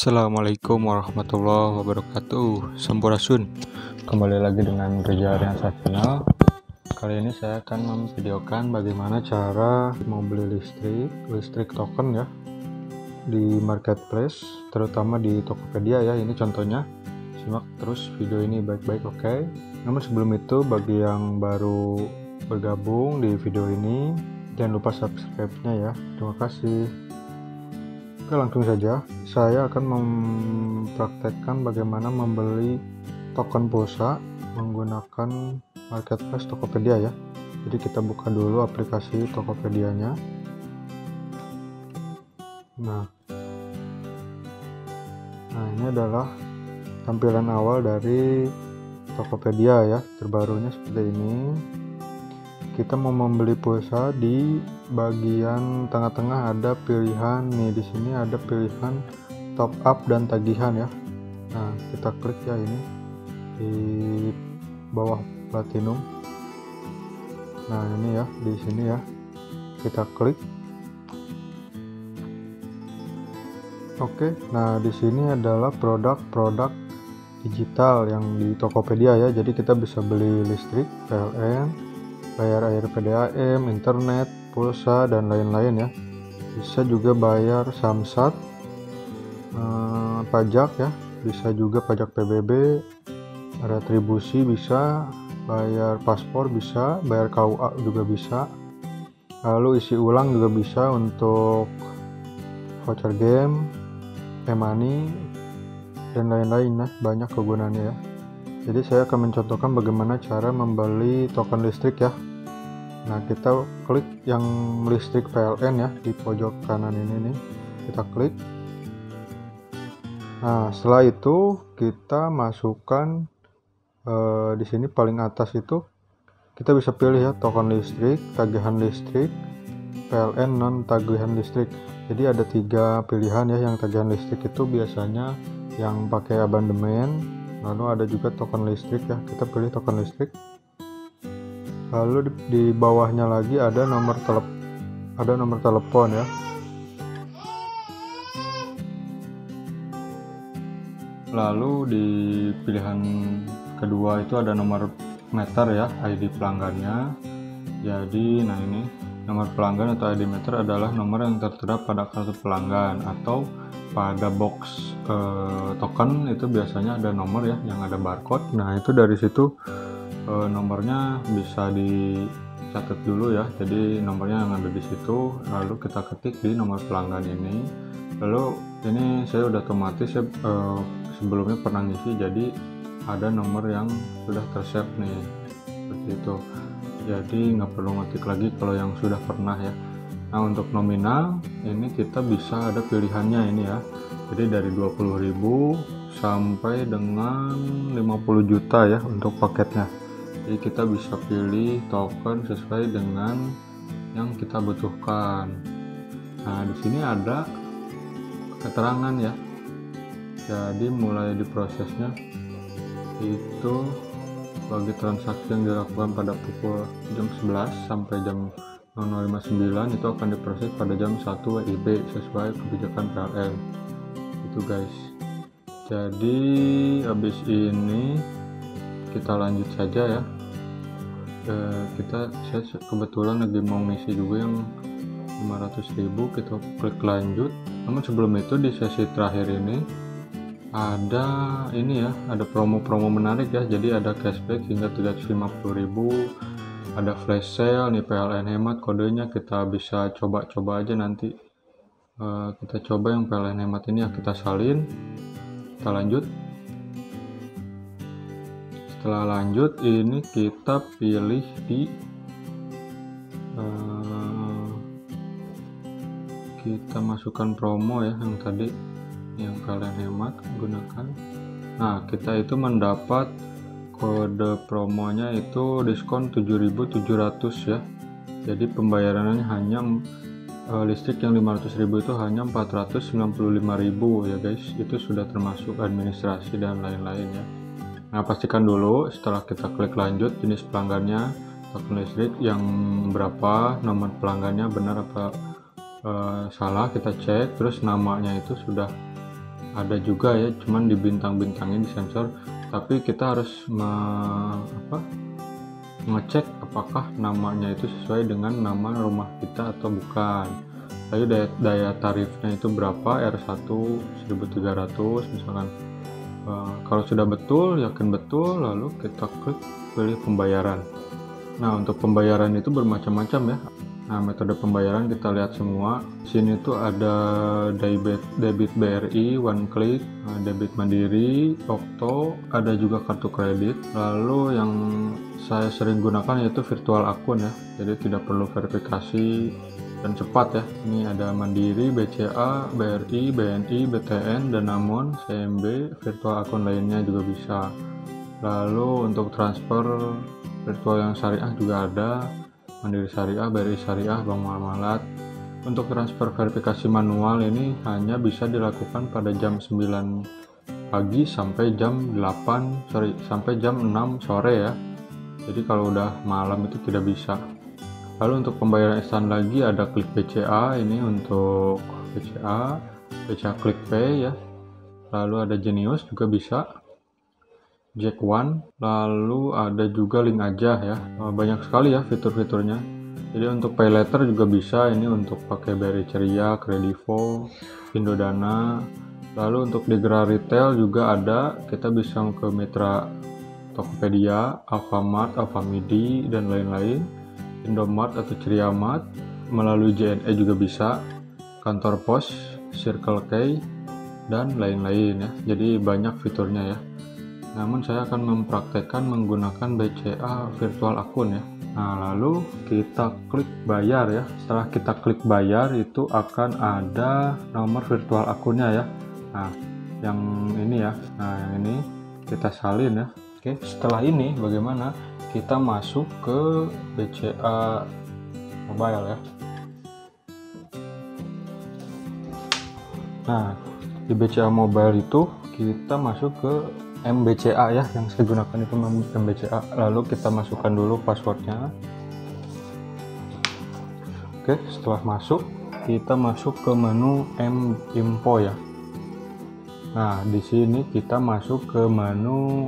Assalamualaikum warahmatullahi wabarakatuh. Sampurasun. Kembali lagi dengan Rizal Aryansyah Channel. Kali ini saya akan memvideokan bagaimana cara mau beli listrik token ya di marketplace, terutama di Tokopedia ya. Ini contohnya. Simak terus video ini baik-baik, oke? Namun sebelum itu, bagi yang baru bergabung di video ini, jangan lupa subscribe-nya ya. Terima kasih. Oke, langsung saja saya akan mempraktekkan bagaimana membeli token pulsa menggunakan marketplace Tokopedia ya. Jadi kita buka dulu aplikasi Tokopedia-nya. Nah, ini adalah tampilan awal dari Tokopedia ya, terbarunya seperti ini. Kita mau membeli pulsa, di bagian tengah-tengah ada pilihan nih, di sini ada pilihan top up dan tagihan ya. Nah, kita klik ya, ini di bawah platinum. Nah, ini ya, di sini ya, kita klik. Oke, nah di sini adalah produk-produk digital yang di Tokopedia ya. Jadi kita bisa beli listrik, PLN, bayar air PDAM, internet, pulsa, dan lain-lain ya. Bisa juga bayar samsat, pajak ya, bisa juga pajak PBB, retribusi bisa, bayar paspor bisa, bayar KUA juga bisa, lalu isi ulang juga bisa untuk voucher game, e-money, dan lain-lain ya, banyak kegunaannya ya. Jadi saya akan mencontohkan bagaimana cara membeli token listrik ya. Nah, kita klik yang listrik PLN ya di pojok kanan ini nih. Kita klik. Nah, setelah itu kita masukkan di sini paling atas itu kita bisa pilih ya, token listrik, tagihan listrik, PLN non tagihan listrik. Jadi ada 3 pilihan ya. Yang tagihan listrik itu biasanya yang pakai abandemen. Lalu ada juga token listrik ya, kita pilih token listrik. Lalu di bawahnya lagi ada nomor telepon ya. Lalu di pilihan kedua itu ada nomor meter ya, ID pelanggannya. Jadi nah, ini nomor pelanggan atau ID meter adalah nomor yang tertera pada kartu pelanggan, atau pada box token itu biasanya ada nomor ya yang ada barcode. Nah, itu dari situ nomornya bisa dicatat dulu ya. Jadi nomornya yang ada di situ, lalu kita ketik di nomor pelanggan ini. Lalu ini saya udah otomatis ya, sebelumnya pernah ngisi, jadi ada nomor yang sudah tersave nih seperti itu. Jadi nggak perlu ngetik lagi kalau yang sudah pernah ya. Nah, untuk nominal ini kita bisa ada pilihannya ini ya. Jadi dari 20.000 sampai dengan 50 juta ya untuk paketnya. Jadi kita bisa pilih token sesuai dengan yang kita butuhkan. Nah, di sini ada keterangan ya. Jadi mulai diprosesnya itu bagi transaksi yang dilakukan pada pukul jam 11 sampai jam 00.59 itu akan diproses pada jam 1 WIB sesuai kebijakan PLN. Itu guys. Jadi habis ini kita lanjut saja ya. Saya kebetulan lagi mau ngisi juga yang 500.000, kita klik lanjut. Namun sebelum itu di sesi terakhir ini ada ini ya, ada promo-promo menarik ya. Jadi ada cashback hingga 350.000, ada flash sale nih, PLN hemat kodenya. Kita bisa coba-coba aja nanti. Kita coba yang PLN hemat ini ya, kita salin, kita lanjut. Setelah lanjut ini kita pilih di kita masukkan promo ya, yang tadi yang PLN hemat gunakan. Nah, kita itu mendapat kode promonya itu diskon 7.700 ya. Jadi pembayarannya hanya listrik yang 500.000 itu hanya 495.000 ya guys. Itu sudah termasuk administrasi dan lain-lain ya. Nah, pastikan dulu setelah kita klik lanjut jenis pelanggannya, token listrik yang berapa, nomor pelanggannya benar apa salah, kita cek. Terus namanya itu sudah ada juga ya, cuman di bintang-bintangnya disensor, tapi kita harus mengecek apakah namanya itu sesuai dengan nama rumah kita atau bukan. Lalu daya tarifnya itu berapa, R1 1300 misalkan. Kalau sudah betul, yakin betul, lalu kita klik pilih pembayaran. Nah, untuk pembayaran itu bermacam-macam ya. Nah, metode pembayaran kita lihat semua. Di sini tuh ada debit BRI, one click, debit Mandiri, Okto, ada juga kartu kredit. Lalu yang saya sering gunakan yaitu virtual akun ya. Jadi tidak perlu verifikasi dan cepat ya. Ini ada Mandiri, BCA, BRI, BNI, BTN, Danamon, CMB, virtual akun lainnya juga bisa. Lalu untuk transfer virtual yang syariah juga ada, Mandiri Syariah, BRI Syariah, Bank Muamalat. Untuk transfer verifikasi manual ini hanya bisa dilakukan pada jam 9 pagi sampai jam 6 sore ya. Jadi kalau udah malam itu tidak bisa. Lalu untuk pembayaran instan lagi ada klik BCA, ini untuk BCA Klik Pay ya. Lalu ada Genius juga bisa, Jack One, lalu ada juga link aja ya. Banyak sekali ya fitur-fiturnya. Jadi untuk pay letter juga bisa, ini untuk pakai BRI Ceria, Kredivo, Indodana. Lalu untuk di gerai retail juga ada, kita bisa ke mitra Tokopedia, Alfamart, Alfamidi, dan lain-lain. Indomart atau Ceriamart, melalui JNE juga bisa, kantor pos, Circle K, dan lain-lain ya. Jadi banyak fiturnya ya. Namun saya akan mempraktekkan menggunakan BCA virtual akun ya. Nah, lalu kita klik bayar ya. Setelah kita klik bayar itu akan ada nomor virtual akunnya ya. Nah, yang ini ya. Nah, yang ini kita salin ya. Oke, setelah ini bagaimana? Kita masuk ke BCA Mobile ya. Nah, di BCA Mobile itu kita masuk ke MBCA ya, yang saya gunakan itu MBCA. Lalu kita masukkan dulu passwordnya. Oke, setelah masuk, kita masuk ke menu M-Info ya. Nah, di sini kita masuk ke menu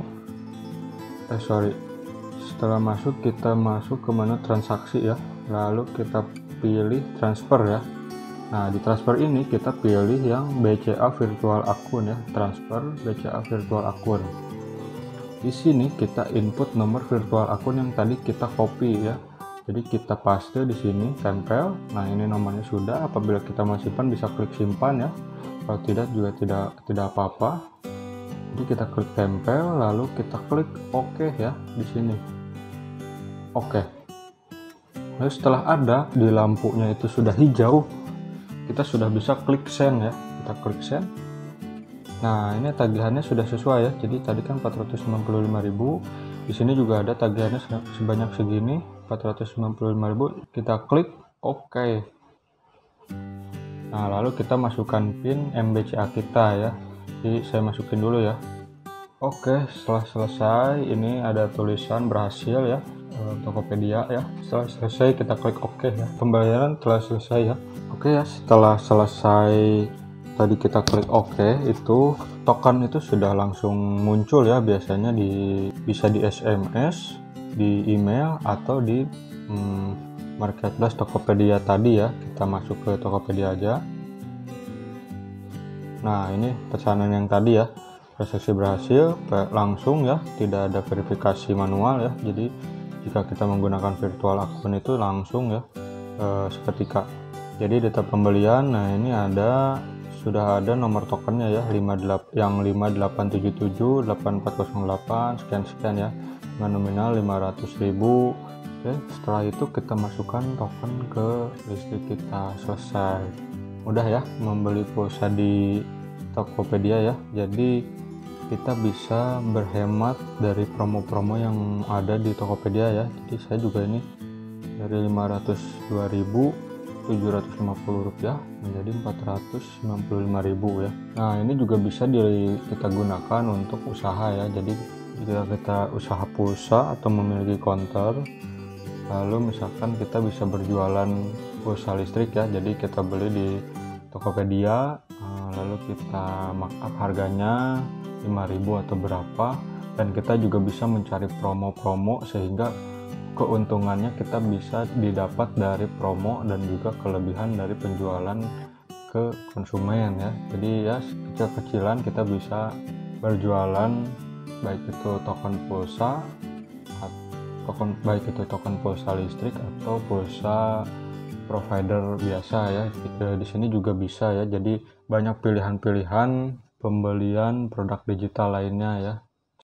setelah masuk kita masuk ke menu transaksi ya. Lalu kita pilih transfer ya. Nah, di transfer ini kita pilih yang BCA virtual akun ya, transfer BCA virtual akun. Di sini kita input nomor virtual akun yang tadi kita copy ya. Jadi kita paste di sini, tempel. Nah, ini nomornya sudah. Apabila kita mau simpan bisa klik simpan ya. Kalau tidak juga tidak apa-apa. Jadi kita klik tempel, lalu kita klik OK ya di sini. Oke. Lalu setelah ada di lampunya itu sudah hijau, kita sudah bisa klik send ya. Kita klik send. Nah, ini tagihannya sudah sesuai ya. Jadi tadi kan 495.000. Di sini juga ada tagihannya sebanyak segini, 495.000. Kita klik OK. Nah, lalu kita masukkan PIN MBCA kita ya. Jadi saya masukin dulu ya. Oke, setelah selesai ini ada tulisan berhasil ya. Tokopedia ya. Setelah selesai kita klik OK ya. Pembayaran telah selesai ya. Oke ya, setelah selesai tadi kita klik OK, itu token itu sudah langsung muncul ya. Biasanya bisa di SMS, di email, atau di marketplace Tokopedia tadi ya. Kita masuk ke Tokopedia aja. Nah, ini pesanan yang tadi ya, transaksi berhasil langsung ya, tidak ada verifikasi manual ya. Jadi jika kita menggunakan virtual akun itu langsung ya, seketika. Jadi data pembelian, nah ini sudah ada nomor tokennya ya, 58778408 sekian ya, dengan nominal 500.000. Oke, setelah itu kita masukkan token ke listrik kita. Selesai. Mudah ya membeli pulsa di Tokopedia ya. Jadi kita bisa berhemat dari promo-promo yang ada di Tokopedia ya. Jadi saya juga ini dari 502.750 rupiah menjadi 495.000 ya. Nah, ini juga bisa kita gunakan untuk usaha ya. Jadi jika kita usaha pulsa atau memiliki konter, lalu misalkan kita bisa berjualan pulsa listrik ya. Jadi kita beli di Tokopedia, lalu kita markup harganya 5.000 atau berapa, dan kita juga bisa mencari promo-promo sehingga keuntungannya kita bisa didapat dari promo dan juga kelebihan dari penjualan ke konsumen ya. Jadi ya kecil-kecilan kita bisa berjualan, baik itu token pulsa, baik itu token pulsa listrik atau pulsa provider biasa ya. Di sini juga bisa ya, jadi banyak pilihan-pilihan pembelian produk digital lainnya ya.